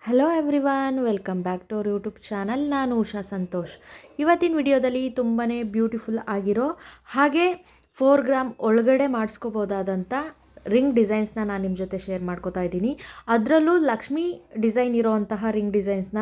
Hello everyone, welcome back to our YouTube channel. ನಾನು ಉಷಾ ಸಂತೋಷ್. ಇವತ್ತಿನ ವಿಡಿಯೋದಲ್ಲಿ ತುಂಬಾ ಬ್ಯೂಟಿಫುಲ್ ಆಗಿರೋ ಹಾಗೆ 4 ಗ್ರಾಮ್ ಒಳಗಡೆ ಮಾಡಿಸ್ಕೋಬೋದಾದಂಥ ರಿಂಗ್ ಡಿಸೈನ್ಸ್ನ ನಾನು ನಿಮ್ಮ ಜೊತೆ ಶೇರ್ ಮಾಡ್ಕೋತಾ ಇದ್ದೀನಿ. ಅದರಲ್ಲೂ ಲಕ್ಷ್ಮಿ ಡಿಸೈನ್ ಇರೋವಂತಹ ರಿಂಗ್ ಡಿಸೈನ್ಸ್ನ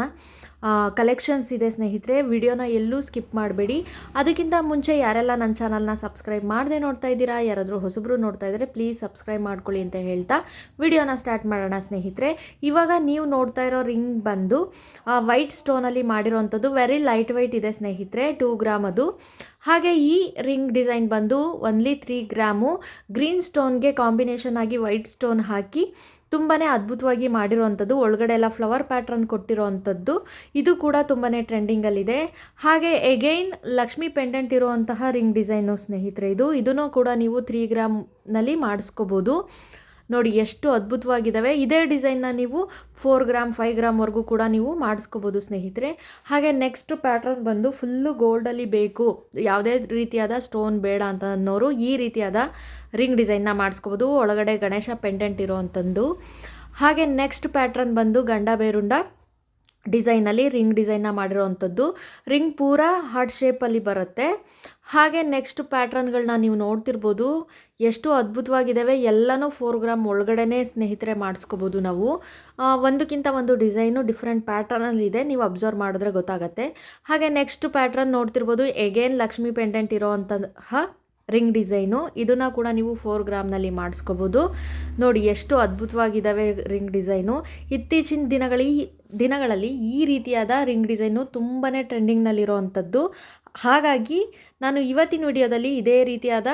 ಕಲೆಕ್ಷನ್ಸ್ ಇದೆ ಸ್ನೇಹಿತರೆ. ವಿಡಿಯೋನ ಎಲ್ಲೂ ಸ್ಕಿಪ್ ಮಾಡಬೇಡಿ. ಅದಕ್ಕಿಂತ ಮುಂಚೆ ಯಾರೆಲ್ಲ ನನ್ನ ಚಾನಲ್ನ ಸಬ್ಸ್ಕ್ರೈಬ್ ಮಾಡದೆ ನೋಡ್ತಾ ಇದ್ದೀರಾ, ಯಾರಾದರೂ ಹೊಸಬ್ರು ನೋಡ್ತಾ ಇದ್ದರೆ ಪ್ಲೀಸ್ ಸಬ್ಸ್ಕ್ರೈಬ್ ಮಾಡ್ಕೊಳ್ಳಿ ಅಂತ ಹೇಳ್ತಾ ವಿಡಿಯೋನ ಸ್ಟಾರ್ಟ್ ಮಾಡೋಣ ಸ್ನೇಹಿತರೆ. ಇವಾಗ ನೀವು ನೋಡ್ತಾ ಇರೋ ರಿಂಗ್ ಬಂದು ವೈಟ್ ಸ್ಟೋನಲ್ಲಿ ಮಾಡಿರೋವಂಥದ್ದು, ವೆರಿ ಲೈಟ್ ವೈಟ್ ಇದೆ ಸ್ನೇಹಿತರೆ, 2 ಗ್ರಾಮ್ ಅದು. ಹಾಗೆ ಈ ರಿಂಗ್ ಡಿಸೈನ್ ಬಂದು ಓನ್ಲಿ 3 ಗ್ರಾಮು. ಗ್ರೀನ್ ಸ್ಟೋನ್ಗೆ ಕಾಂಬಿನೇಷನ್ ಆಗಿ ವೈಟ್ ಸ್ಟೋನ್ ಹಾಕಿ ತುಂಬಾ ಅದ್ಭುತವಾಗಿ ಮಾಡಿರೋವಂಥದ್ದು. ಒಳಗಡೆ ಎಲ್ಲ ಫ್ಲವರ್ ಪ್ಯಾಟ್ರನ್ ಕೊಟ್ಟಿರೋವಂಥದ್ದು. ಇದು ಕೂಡ ತುಂಬಾ ಟ್ರೆಂಡಿಂಗಲ್ಲಿದೆ. ಹಾಗೆ ಎಗೈನ್ ಲಕ್ಷ್ಮಿ ಪೆಂಡೆಂಟ್ ಇರುವಂತಹ ರಿಂಗ್ ಡಿಸೈನು ಸ್ನೇಹಿತರೆ. ಇದನ್ನು ಕೂಡ ನೀವು 3 ಗ್ರಾಮ್ನಲ್ಲಿ ಮಾಡಿಸ್ಕೋಬೋದು. ನೋಡಿ ಎಷ್ಟು ಅದ್ಭುತವಾಗಿದ್ದಾವೆ. ಇದೇ ಡಿಸೈನ್ನ ನೀವು 4 ಗ್ರಾಮ್ 5 ಗ್ರಾಮ್ವರೆಗೂ ಕೂಡ ನೀವು ಮಾಡಿಸ್ಕೋಬೋದು ಸ್ನೇಹಿತರೆ. ಹಾಗೆ ನೆಕ್ಸ್ಟ್ ಪ್ಯಾಟ್ರನ್ ಬಂದು ಫುಲ್ಲು ಗೋಲ್ಡಲ್ಲಿ ಬೇಕು, ಯಾವುದೇ ರೀತಿಯಾದ ಸ್ಟೋನ್ ಬೇಡ ಅಂತ ಅನ್ನೋರು ಈ ರೀತಿಯಾದ ರಿಂಗ್ ಡಿಸೈನ್ನ ಮಾಡಿಸ್ಕೋಬೋದು. ಒಳಗಡೆ ಗಣೇಶ ಪೆಂಡೆಂಟ್ ಇರೋವಂಥದ್ದು. ಹಾಗೆ ನೆಕ್ಸ್ಟ್ ಪ್ಯಾಟ್ರನ್ ಬಂದು ಗಂಡ ಬೇರುಂಡ ಡಿಸೈನಲ್ಲಿ ರಿಂಗ್ ಡಿಸೈನ್ನ ಮಾಡಿರೋವಂಥದ್ದು. ರಿಂಗ್ ಪೂರಾ ಹಾರ್ಟ್ ಶೇಪಲ್ಲಿ ಬರುತ್ತೆ. ಹಾಗೆ ನೆಕ್ಸ್ಟ್ ಪ್ಯಾಟ್ರನ್ಗಳನ್ನ ನೀವು ನೋಡ್ತಿರ್ಬೋದು, ಎಷ್ಟು ಅದ್ಭುತವಾಗಿದ್ದಾವೆ. ಎಲ್ಲನೂ 4 ಗ್ರಾಮ್ ಒಳಗಡೆನೇ ಸ್ನೇಹಿತರೆ ಮಾಡಿಸ್ಕೋಬೋದು ನಾವು. ಒಂದಕ್ಕಿಂತ ಒಂದು ಡಿಸೈನು ಡಿಫ್ರೆಂಟ್ ಪ್ಯಾಟ್ರನಲ್ಲಿದೆ, ನೀವು ಅಬ್ಸರ್ವ್ ಮಾಡಿದ್ರೆ ಗೊತ್ತಾಗುತ್ತೆ. ಹಾಗೆ ನೆಕ್ಸ್ಟ್ ಪ್ಯಾಟ್ರನ್ ನೋಡ್ತಿರ್ಬೋದು, ಎಗೇನ್ ಲಕ್ಷ್ಮಿ ಪೆಂಡೆಂಟ್ ಇರೋವಂತಹ ರಿಂಗ್ ಡಿಸೈನು. ಇದನ್ನು ಕೂಡ ನೀವು 4 ಗ್ರಾಮ್ನಲ್ಲಿ ಮಾಡಿಸ್ಕೋಬೋದು. ನೋಡಿ ಎಷ್ಟು ಅದ್ಭುತವಾಗಿದ್ದಾವೆ ರಿಂಗ್ ಡಿಸೈನು. ಇತ್ತೀಚಿನ ದಿನಗಳಲ್ಲಿ ಈ ರೀತಿಯಾದ ರಿಂಗ್ ಡಿಸೈನು ತುಂಬಾ ಟ್ರೆಂಡಿಂಗ್ನಲ್ಲಿರೋವಂಥದ್ದು. ಹಾಗಾಗಿ ನಾನು ಇವತ್ತಿನ ವಿಡಿಯೋದಲ್ಲಿ ಇದೇ ರೀತಿಯಾದ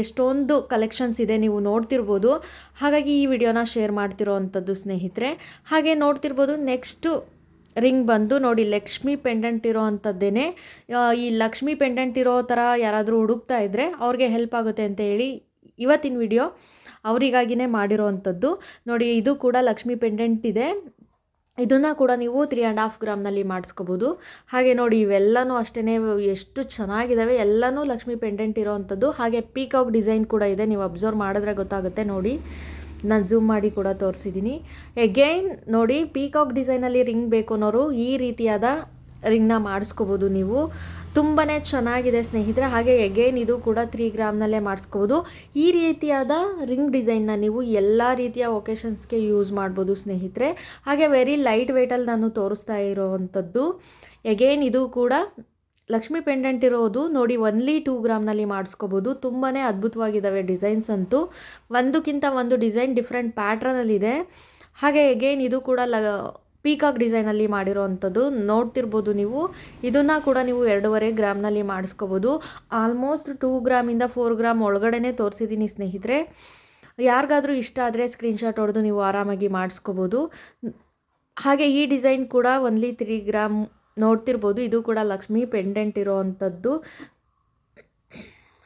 ಎಷ್ಟೊಂದು ಕಲೆಕ್ಷನ್ಸ್ ಇದೆ, ನೀವು ನೋಡ್ತಿರ್ಬೋದು. ಹಾಗಾಗಿ ಈ ವಿಡಿಯೋನ ಶೇರ್ ಮಾಡ್ತಿರೋ ಅಂಥದ್ದು ಸ್ನೇಹಿತರೆ. ಹಾಗೆ ನೋಡ್ತಿರ್ಬೋದು ನೆಕ್ಸ್ಟು ರಿಂಗ್ ಬಂದು ನೋಡಿ ಲಕ್ಷ್ಮಿ ಪೆಂಡೆಂಟ್ ಇರೋ ಅಂಥದ್ದೇನೆ. ಈ ಲಕ್ಷ್ಮಿ ಪೆಂಡೆಂಟ್ ಇರೋ ಥರ ಯಾರಾದರೂ ಹುಡುಕ್ತಾ ಇದ್ದರೆ ಅವ್ರಿಗೆ ಹೆಲ್ಪ್ ಆಗುತ್ತೆ ಅಂತ ಹೇಳಿ ಇವತ್ತಿನ ವಿಡಿಯೋ ಅವರಿಗಾಗಿನೇ ಮಾಡಿರೋ ಅಂಥದ್ದು. ನೋಡಿ ಇದು ಕೂಡ ಲಕ್ಷ್ಮಿ ಪೆಂಡೆಂಟ್ ಇದೆ. ಇದನ್ನು ಕೂಡ ನೀವು 3.5 ಗ್ರಾಮ್ನಲ್ಲಿ ಮಾಡಿಸ್ಕೋಬೋದು. ಹಾಗೆ ನೋಡಿ ಇವೆಲ್ಲನೂ ಅಷ್ಟೇ ಎಷ್ಟು ಚೆನ್ನಾಗಿದ್ದಾವೆ. ಎಲ್ಲನೂ ಲಕ್ಷ್ಮಿ ಪೆಂಡೆಂಟ್ ಇರೋ ಅಂಥದ್ದು. ಹಾಗೆ ಪೀಕಾಕ್ ಡಿಸೈನ್ ಕೂಡ ಇದೆ, ನೀವು ಅಬ್ಸರ್ವ್ ಮಾಡಿದ್ರೆ ಗೊತ್ತಾಗುತ್ತೆ. ನೋಡಿ ನಾನು ಝೂಮ್ ಮಾಡಿ ಕೂಡ ತೋರಿಸಿದ್ದೀನಿ. ಎಗೈನ್ ನೋಡಿ ಪೀಕಾಕ್ ಡಿಸೈನಲ್ಲಿ ರಿಂಗ್ ಬೇಕು ಅನ್ನೋರು ಈ ರೀತಿಯಾದ ರಿಂಗ್ನ ಮಾಡಿಸ್ಕೋಬೋದು ನೀವು. ತುಂಬಾ ಚೆನ್ನಾಗಿದೆ ಸ್ನೇಹಿತರೆ. ಹಾಗೆ ಎಗೈನ್ ಇದು ಕೂಡ 3 ಗ್ರಾಮ್ನಲ್ಲೇ ಮಾಡಿಸ್ಕೋಬೋದು. ಈ ರೀತಿಯಾದ ರಿಂಗ್ ಡಿಸೈನ್ನ ನೀವು ಎಲ್ಲ ರೀತಿಯ ಒಕೇಶನ್ಸ್ಗೆ ಯೂಸ್ ಮಾಡ್ಬೋದು ಸ್ನೇಹಿತರೆ. ಹಾಗೆ ವೆರಿ ಲೈಟ್ ವೆಯ್ಟಲ್ಲಿ ನಾನು ತೋರಿಸ್ತಾ ಇರೋವಂಥದ್ದು. ಎಗೈನ್ ಇದು ಕೂಡ ಲಕ್ಷ್ಮಿ ಪೆಂಡೆಂಟ್ ಇರೋದು ನೋಡಿ ಓನ್ಲಿ 2 ಗ್ರಾಮ್ನಲ್ಲಿ ಮಾಡಿಸ್ಕೋಬೋದು. ತುಂಬಾ ಅದ್ಭುತವಾಗಿದ್ದಾವೆ ಡಿಸೈನ್ಸ್ ಅಂತೂ. ಒಂದಕ್ಕಿಂತ ಒಂದು ಡಿಸೈನ್ ಡಿಫ್ರೆಂಟ್ ಪ್ಯಾಟ್ರನಲ್ಲಿದೆ. ಹಾಗೆ ಎಗೈನ್ ಇದು ಕೂಡ ಪೀಕಾಕ್ ಡಿಸೈನಲ್ಲಿ ಮಾಡಿರೋ ಅಂಥದ್ದು ನೋಡ್ತಿರ್ಬೋದು ನೀವು. ಇದನ್ನು ಕೂಡ ನೀವು 2.5 ಗ್ರಾಮ್ನಲ್ಲಿ ಮಾಡಿಸ್ಕೋಬೋದು. ಆಲ್ಮೋಸ್ಟ್ 2 ಗ್ರಾಮಿಂದ 4 ಗ್ರಾಮ್ ಒಳಗಡೆನೇ ತೋರಿಸಿದ್ದೀನಿ ಸ್ನೇಹಿತರೆ. ಯಾರಿಗಾದರೂ ಇಷ್ಟ ಆದರೆ ಸ್ಕ್ರೀನ್ಶಾಟ್ ಹೊಡೆದು ನೀವು ಆರಾಮಾಗಿ ಮಾಡಿಸ್ಕೋಬೋದು. ಹಾಗೆ ಈ ಡಿಸೈನ್ ಕೂಡ ಓನ್ಲಿ 3 ಗ್ರಾಮ್ ನೋಡ್ತಿರ್ಬೋದು. ಇದು ಕೂಡ ಲಕ್ಷ್ಮಿ ಪೆಂಡೆಂಟ್ ಇರೋ ಅಂಥದ್ದು.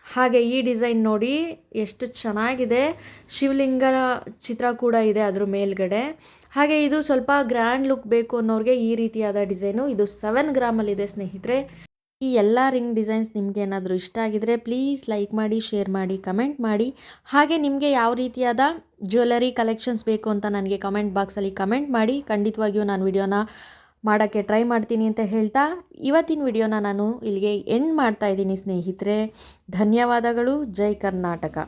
ಹಾಗೆ ಈ ಡಿಸೈನ್ ನೋಡಿ ಎಷ್ಟು ಚೆನ್ನಾಗಿದೆ. ಶಿವಲಿಂಗ ಚಿತ್ರ ಕೂಡ ಇದೆ ಅದ್ರ ಮೇಲ್ಗಡೆ. ಹಾಗೆ ಇದು ಸ್ವಲ್ಪ ಗ್ರ್ಯಾಂಡ್ ಲುಕ್ ಬೇಕು ಅನ್ನೋರಿಗೆ ಈ ರೀತಿಯಾದ ಡಿಸೈನು. ಇದು 7 ಗ್ರಾಮಲ್ಲಿದೆ ಸ್ನೇಹಿತರೆ. ಈ ಎಲ್ಲ ರಿಂಗ್ ಡಿಸೈನ್ಸ್ ನಿಮಗೆ ಏನಾದರೂ ಇಷ್ಟ ಆಗಿದರೆ ಪ್ಲೀಸ್ ಲೈಕ್ ಮಾಡಿ, ಶೇರ್ ಮಾಡಿ, ಕಮೆಂಟ್ ಮಾಡಿ. ಹಾಗೆ ನಿಮಗೆ ಯಾವ ರೀತಿಯಾದ ಜ್ಯುವೆಲರಿ ಕಲೆಕ್ಷನ್ಸ್ ಬೇಕು ಅಂತ ನನಗೆ ಕಮೆಂಟ್ ಬಾಕ್ಸಲ್ಲಿ ಕಮೆಂಟ್ ಮಾಡಿ. ಖಂಡಿತವಾಗಿಯೂ ನಾನು ವಿಡಿಯೋನ ಮಾಡೋಕ್ಕೆ ಟ್ರೈ ಮಾಡ್ತೀನಿ ಅಂತ ಹೇಳ್ತಾ ಇವತ್ತಿನ ವಿಡಿಯೋನ ನಾನು ಇಲ್ಲಿಗೆ ಎಂಡ್ ಮಾಡ್ತಾ ಇದ್ದೀನಿ ಸ್ನೇಹಿತರೆ. ಧನ್ಯವಾದಗಳು. ಜೈ ಕರ್ನಾಟಕ.